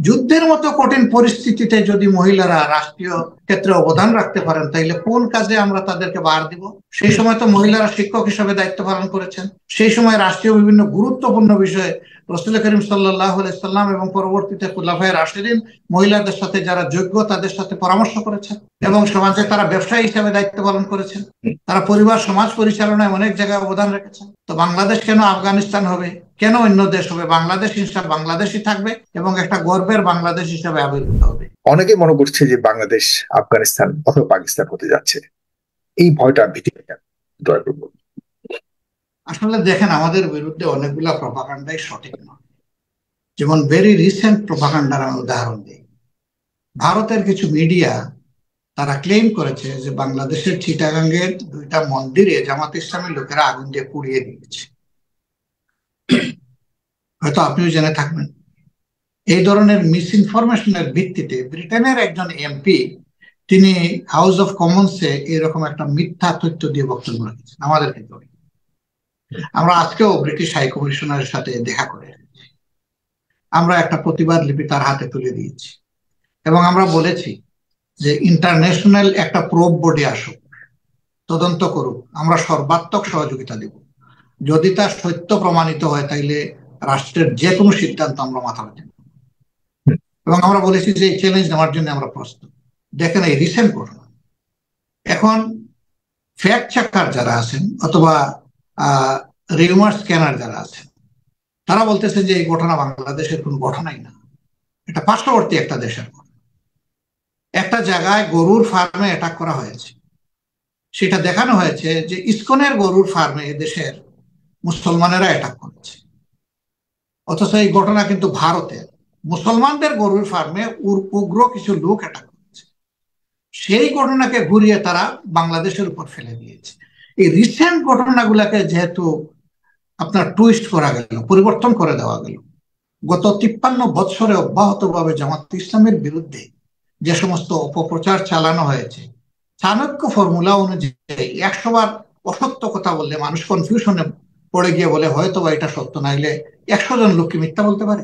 যুদ্ধের মতো কঠিন পরিস্থিতিতে যদি মহিলারা রাষ্ট্রীয় ক্ষেত্রে অবদান রাখতে পারেন, তাইলে কোন কাজে আমরা তাদেরকে বাদ দিব? সেই সময় তো মহিলারা শিক্ষক হিসেবে দায়িত্ব পালন করেছেন। সেই সময় রাষ্ট্রীয় বিভিন্ন গুরুত্বপূর্ণ বিষয়ে রাসূল করিম সাল্লাল্লাহু আলাইহি সাল্লাম এবং পরবর্তীতে খুলাফায়ে রাশিদিন মহিলাদের সাথে যারা যোগ্য তাদের সাথে পরামর্শ করেছেন, এবং সমাজে তারা ব্যবসায়ী হিসেবে দায়িত্ব পালন করেছেন। তারা পরিবার সমাজ পরিচালনায় অনেক জায়গায় অবদান রেখেছেন। তো বাংলাদেশ কেন আফগানিস্তান হবে, কেন অন্য দেশ হবে? বাংলাদেশ হিসাবে বাংলাদেশই থাকবে এবং একটা গর্বের বাংলাদেশ হিসাবে আবির্ভূত হবে। অনেকে মনে করছে যে বাংলাদেশ আফগানিস্তান অথবা পাকিস্তান হতে যাচ্ছে, এই ভয়টা ভীতিটা কেন? দয়া করে বলুন। আসলে দেখেন, আমাদের বিরুদ্ধে অনেকগুলা প্রপাগান্ডাই সঠিক নয়। যেমন ভেরি রিসেন্ট প্রপাগান্ডার আমি উদাহরণ দিই। ভারতের কিছু মিডিয়া তারা ক্লেম করেছে যে বাংলাদেশের চিটাগাঙ্গের 2টা মন্দিরে জামাত ইসলামের লোকেরা আগুন দিয়ে পুড়িয়ে দিয়েছে। হয়তো আপনিও জেনে থাকবেন। এই ধরনের মিস ইনফরমেশনের ভিত্তিতে ব্রিটেনের একজন এমপি তিনি হাউস অফ কমন্সে এরকম একটা মিথ্যা তথ্য দিয়ে বক্তব্য রেখেছেন আমাদের ক্ষেত্রে। আমরা আজকেও ব্রিটিশ হাই কমিশনারের সাথে দেখা করে আমরা একটা প্রতিবাদ লিপি তার হাতে তুলে দিয়েছি, এবং আমরা বলেছি যে ইন্টারন্যাশনাল একটা প্রোব বডি আসুক, তদন্ত করুক, আমরা সর্বাত্মক সহযোগিতা দেব। যদি তার সত্য প্রমাণিত হয় তাইলে রাষ্ট্রের যে কোনো সিদ্ধান্ত আমরা মাথা রাখব, এবং আমরা বলেছি যে এই চ্যালেঞ্জ নেওয়ার জন্য আমরা প্রস্তুত। দেখেন এই রিসেন্ট ঘটনা, এখন ফ্যাক্ট চেকার যারা আছেন অথবা রিউমার স্ক্যানার যারা আছেন তারা বলতেছেন যে এই ঘটনা বাংলাদেশের কোনো ঘটনাই না, এটা পার্শ্ববর্তী একটা দেশের ঘটনা। একটা জায়গায় গরুর ফার্মে অ্যাটাক করা হয়েছে, সেটা দেখানো হয়েছে যে ইসকনের গরুর ফার্মে দেশের মুসলমানেরা অ্যাটাক করেছে, অথচ এই ঘটনা কিন্তু ভারতের মুসলমানদের গরুর ফার্মে উগ্র কিছু লোক অ্যাটাক করেছে। সেই ঘটনাকে ঘুরিয়ে তারা বাংলাদেশের উপর ফেলে দিয়েছে। এই রিসেন্ট ঘটনাগুলোকে যেহেতু আপনার টুইস্ট করা গেল, পরিবর্তন করে দেওয়া গেল, গত 53 বছরে অব্যাহতভাবে জামাত ইসলামের বিরুদ্ধে যে সমস্ত অপপ্রচার চালানো হয়েছে, চাণক্য ফর্মুলা অনুযায়ী 100 বার অসত্য কথা বললে মানুষ কনফিউশনে পড়ে গিয়ে বলে হয়তো বা এটা সত্য, নাইলে 100 জন লোককে মিথ্যা বলতে পারে।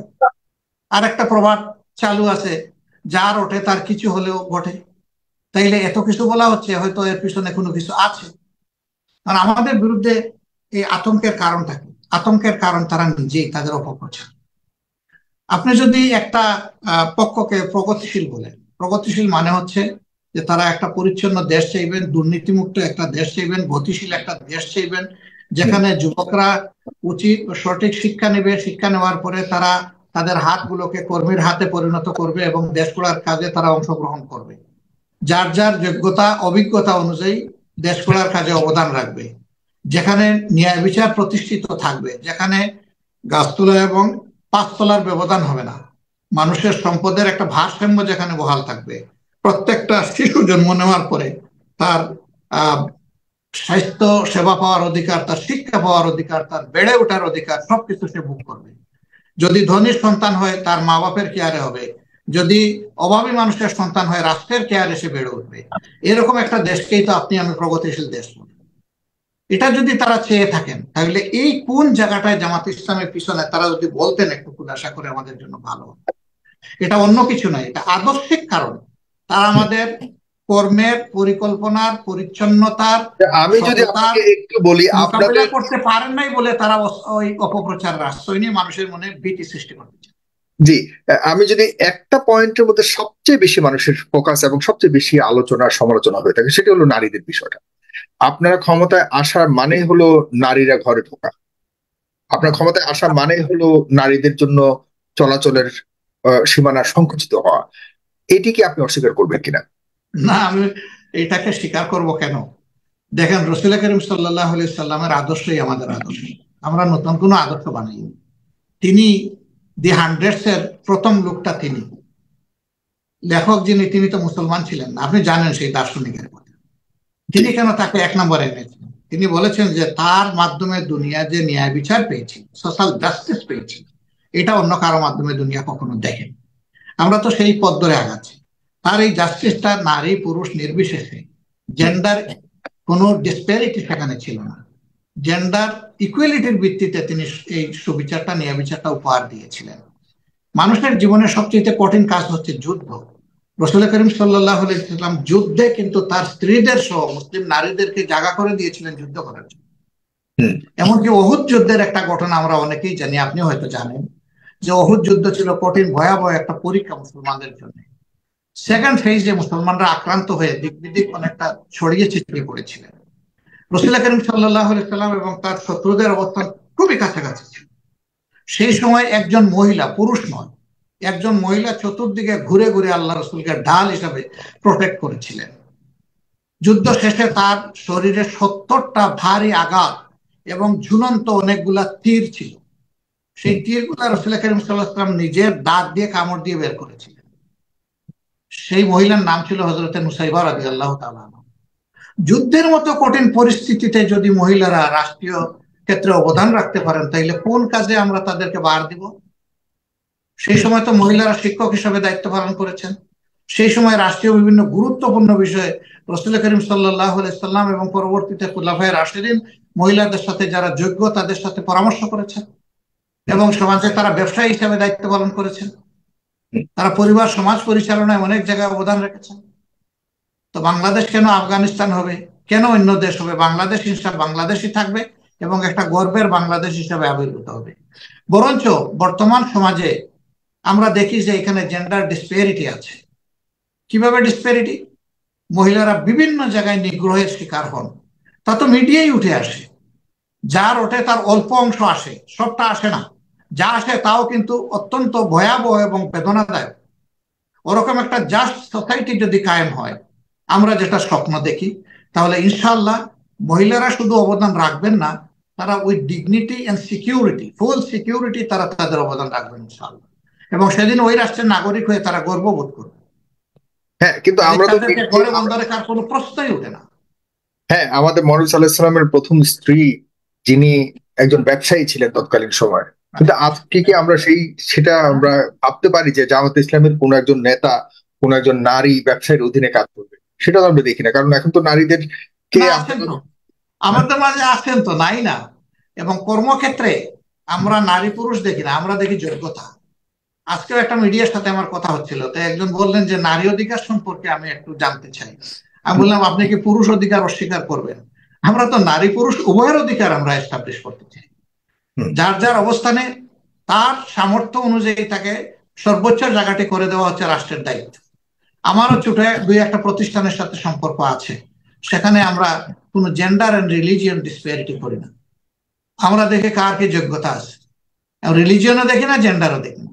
আর একটা প্রবাদ চালু আছে, যার ওঠে তার কিছু হলেও ঘটে। তাইলে এত কিছু বলা হচ্ছে, হয়তো এর পিছনে কোনো কিছু আছে। কারণ আমাদের বিরুদ্ধে এই আতঙ্কের কারণটা কি? আতঙ্কের কারণ তারা নিজেই, তাদের অপপ্রচার। আপনি যদি একটা পক্ষকে প্রগতিশীল বলেন, প্রগতিশীল মানে হচ্ছে যে তারা একটা পরিচ্ছন্ন দেশ চাইবেন, দুর্নীতিমুক্ত একটা দেশ চাইবেন, গতিশীল একটা দেশ চাইবেন, যেখানে যুবকরা উচিত সঠিক শিক্ষা নেবে, শিক্ষা নেওয়ার পরে তারা তাদের হাতগুলোকে কর্মীর হাতে পরিণত করবে এবং দেশ গড়ার কাজে তারা অংশগ্রহণ করবে, যার যার যোগ্যতা অভিজ্ঞতা অনুযায়ী দেশ গড়ার কাজে অবদান রাখবে, যেখানে ন্যায় বিচার প্রতিষ্ঠিত থাকবে, যেখানে গাছতলা এবং পাঁচতলার ব্যবধান হবে না, মানুষের সম্পদের একটা ভারসাম্য যেখানে বহাল থাকবে, প্রত্যেকটা শিশু জন্ম নেওয়ার পরে তার স্বাস্থ্য সেবা পাওয়ার অধিকার, তার শিক্ষা পাওয়ার অধিকার, তার বেড়ে ওঠার অধিকার, সবকিছু সে ভোগ করবে। যদি ধনীর সন্তান হয় তার মা বাপের কেয়ারে হবে, যদি অভাবী মানুষের সন্তান হয় রাষ্ট্রের কেয়ারে সে বেড়ে উঠবে। এরকম একটা দেশকেই তো আপনি আমি প্রগতিশীল দেশ বলি। এটা যদি তারা চেয়ে থাকেন তাহলে এই কোন জায়গাটায় জামাত ইসলামের পিছনে তারা যদি বলতেন একটু খুলাসা করে আমাদের জন্য ভালো। এটা অন্য কিছু নয়, এটা আদর্শিক কারণ। তারা আমাদের কর্মের, পরিকল্পনার, পরিচ্ছন্নতার, আমি যদি আপনাকে একটু বলি, মোকাবেলা করতে পারেন নাই বলে তারা ওই অপপ্রচার আশ্রয় নিয়ে মানুষের মনে ভীতি সৃষ্টি করতে চায়। জি, আমি যদি একটা পয়েন্টের মধ্যে সবচেয়ে বেশি মানুষের ফোকাস এবং সবচেয়ে বেশি আলোচনা সমালোচনা হয়ে থাকে, সেটা হলো নারীদের বিষয়টা। আপনারা ক্ষমতায় আসার মানে হলো নারীরা ঘরে ঢোকা, আপনার ক্ষমতায় আসা মানে হলো নারীদের জন্য চলাচলের সীমানা সংকুচিত হওয়া। এটি কি আপনি অস্বীকার করবেন কিনা? না, আমি এটাকে স্বীকার করব কেন? দেখেন, রাসূল করিম সাল্লাল্লাহু আলাইহি সাল্লামের আদর্শই আমাদের আদর্শ। আমরা নতুন কোনো আদর্শ বানাইনি। তিনি দি হান্ড্রেডস এর প্রথম লোকটা, তিনি লেখক যিনি, তিনি তো মুসলমান ছিলেন না। আপনি জানেন সেই দার্শনিকের কথা। তিনি কেন তাকে 1 নম্বরে এনেছেন? তিনি বলেছেন যে তার মাধ্যমে দুনিয়া যে ন্যায় বিচার পেয়েছে, সোশ্যাল জাস্টিস পেয়েছে, এটা অন্য কারো মাধ্যমে দুনিয়া কখনো দেখেন। আমরা তো সেই পথ ধরে আগাচ্ছি। তার এই জাস্টিসটা নারী পুরুষ নির্বিশেষে, জেন্ডার কোনো ডিসপ্যারিটি সেখানে ছিল না, জেন্ডার ইকুয়ালিটির ভিত্তিতে তিনি এই সুবিচারটা, ন্যায় বিচারটা উপহার দিয়েছিলেন। মানুষের জীবনের সবচেয়ে কঠিন কাজ হচ্ছে যুদ্ধ। রাসূল করিম সাল্লাল্লাহু আলাইহি ওয়াসাল্লাম যুদ্ধে কিন্তু তার স্ত্রীদের সহ মুসলিম নারীদেরকে জায়গা করে দিয়েছিলেন যুদ্ধ করার জন্য। এমনকি উহুদ যুদ্ধের একটা ঘটনা আমরা অনেকেই জানি, আপনিও হয়তো জানেন, যে উহুদ যুদ্ধ ছিল কঠিন ভয়াবহ একটা পরীক্ষা মুসলমানদের জন্য। সেকেন্ড ফেজে মুসলমানরা আক্রান্ত হয়ে দিক বিদিক অনেকটা ছড়িয়ে ছিটিয়ে পড়েছিলেন। রাসূল করিম সাল্লাল্লাহু আলাইহি ওয়াসাল্লাম এবং তার শত্রুদের অবস্থান খুবই কাছাকাছি ছিল। সেই সময় একজন মহিলা, পুরুষ নয়, একজন মহিলা চতুর্দিকে ঘুরে ঘুরে আল্লাহ রাসূলকে ঢাল হিসাবে প্রোটেক্ট করেছিলেন। যুদ্ধ শেষে তার শরীরে 70টা ভারী আঘাত এবং ঝুলন্ত অনেকগুলা তীর ছিল। সেই তীরগুলা রাসূল করিম সাল্লাল্লাহু আলাইহি ওয়াসাল্লাম নিজের দাঁত দিয়ে কামড় দিয়ে বের করেছিলেন। সেই মহিলার নাম ছিল হযরতে নুসাইবা রাদিয়াল্লাহু তাআলা। যুদ্ধের মতো কঠিন পরিস্থিতিতে যদি মহিলারা রাষ্ট্রীয় ক্ষেত্রে অবদান রাখতে পারেন, তাইলে কোন কাজে আমরা তাদেরকে বার দিব? সেই সময় তো মহিলারা শিক্ষক হিসেবে দায়িত্ব পালন করেছেন। সেই সময় রাষ্ট্রীয় বিভিন্ন গুরুত্বপূর্ণ বিষয়ে রাসূল করিম সাল্লাল্লাহু আলাইহি সাল্লাম এবং পরবর্তীতে খুলাফায়ে রাশিদিন মহিলাদের সাথে যারা যোগ্য তাদের সাথে পরামর্শ করেছেন এবং সমাজে তারা ব্যবসায়ী হিসেবে দায়িত্ব পালন করেছেন। তারা পরিবার সমাজ পরিচালনায় অনেক জায়গায় অবদান রেখেছেন। তো বাংলাদেশ কেন আফগানিস্তান হবে, কেন অন্য দেশ হবে? বাংলাদেশ হিসাবে বাংলাদেশই থাকবে এবং একটা গর্বের বাংলাদেশ হিসাবে আবির্ভূত হবে। বরঞ্চ বর্তমান সমাজে আমরা দেখি যে এখানে জেন্ডার ডিসপেরিটি আছে। কিভাবে ডিসপেরিটি? মহিলারা বিভিন্ন জায়গায় নিগ্রহের শিকার হন, তা তো মিডিয়ায় উঠে আসে। যার ওঠে তার অল্প অংশ আসে, সবটা আসে না। যা আসে তাও কিন্তু অত্যন্ত ভয়াবহ এবং বেদনাদায়ক। ওরকম একটা জাস্ট সোসাইটি যদি কায়েম হয়, আমরা যেটা স্বপ্ন দেখি, তাহলে ইনশাআল্লাহ মহিলারা শুধু অবদান রাখবেন না, তারা with dignity and security, full security তারা তাদের অবদান রাখবেন ইনশাআল্লাহ। এবং সেদিন ওই রাষ্ট্রের নাগরিক হয়ে তারা গর্ববোধ করবে। হ্যাঁ, কিন্তু আমরা তো ঘরে বন্ধ রাখার কোনো প্রশ্নই ওঠে না। হ্যাঁ, আমাদের মহানবী সাল্লাল্লাহু আলাইহি ওয়াসাল্লামের প্রথম স্ত্রী যিনি একজন ব্যবসায়ী ছিলেন তৎকালীন সময়, কিন্তু আজকে কি আমরা সেটা আমরা ভাবতে পারি যে জামাত ইসলামের কোন একজন নেতা, কোন একজন নারী ব্যবসায়ীর অধীনে কাজ করবে? সেটা তো আমরা দেখি না, কারণ এখন তো নারীদের কে আমাদের মাঝে আছেন তো, নাই না। এবং কর্মক্ষেত্রে আমরা নারী পুরুষ দেখি না, আমরা দেখি যোগ্যতা। আজকেও একটা মিডিয়ার সাথে আমার কথা হচ্ছিল, তো একজন বললেন যে নারী অধিকার সম্পর্কে আমি একটু জানতে চাই। আমি বললাম, আপনি কি পুরুষ অধিকার অস্বীকার করবেন? আমরা তো নারী পুরুষ উভয়ের অধিকার আমরা এস্টাবলিশ করতে চাই। যার যার অবস্থানে তার সামর্থ্য অনুযায়ী তাকে সর্বোচ্চ জায়গাটি করে দেওয়া হচ্ছে রাষ্ট্রের দায়িত্ব। আমারও ছোট দুই একটা প্রতিষ্ঠানের সাথে সম্পর্ক আছে, সেখানে আমরা কোনো জেন্ডার এন্ড রিলিজিয়ন ডিসপ্যারিটি করি না। আমরা দেখি কার কি যোগ্যতা আছে, রিলিজিয়নও দেখি না, জেন্ডারও দেখি না।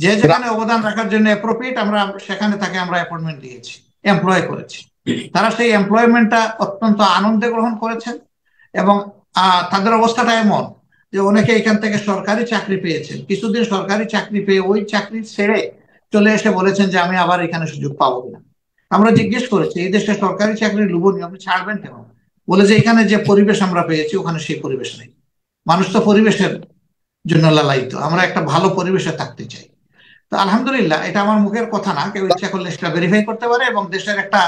যে যেখানে অবদান রাখার জন্য অ্যাপ্রোপ্রিয়েট আমরা সেখানে তাকে আমরা অ্যাপয়েন্টমেন্ট দিয়েছি, এমপ্লয় করেছি। তারা সেই এমপ্লয়মেন্টটা অত্যন্ত আনন্দে গ্রহণ করেছেন এবং তাদের অবস্থাটা এমন যে অনেকে এখান থেকে সরকারি চাকরি পেয়েছেন, কিছুদিন সরকারি চাকরি পেয়ে ওই চাকরি ছেড়ে চলে এসে বলেছেন যে আমি আবার এখানে সুযোগ পাবো কিনা। আমরা জিজ্ঞেস করেছি, এই দেশে সরকারি চাকরি লোভনীয়, আপনি ছাড়বেন কেন? বলে যে এখানে যে পরিবেশ আমরা পেয়েছি ওখানে সেই পরিবেশ নেই। মানুষ তো পরিবেশের জন্য লালায়িত, আমরা একটা ভালো পরিবেশে থাকতে চাই। তো আলহামদুলিল্লাহ, এটা আমার মুখের কথা না, কেউ ইচ্ছা করলে সেটা ভেরিফাই করতে পারে এবং দেশের একটা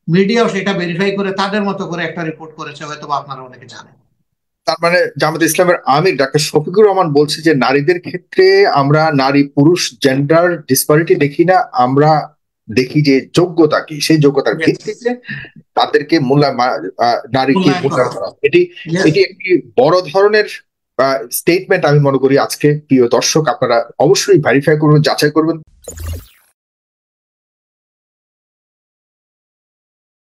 মিডিয়াও সেটা ভেরিফাই করে তাদের মতো করে একটা রিপোর্ট করেছে, হয়তো আপনারা অনেকে জানেন। তার মানে জামাত ইসলামের আমির ডাক্তার শফিকুর রহমান বলছে যে নারীদের ক্ষেত্রে আমরা নারী পুরুষ জেন্ডার ডিসপারিটি দেখি না, আমরা দেখি যে যোগ্যতা কি, সেই যোগ্যতার ভিত্তিতে তাদেরকে নারীকে মূল্যায়ন করা। এটি একটি বড় ধরনের স্টেটমেন্ট আমি মনে করি। আজকে প্রিয় দর্শক, আপনারা অবশ্যই ভেরিফাই করবেন, যাচাই করবেন।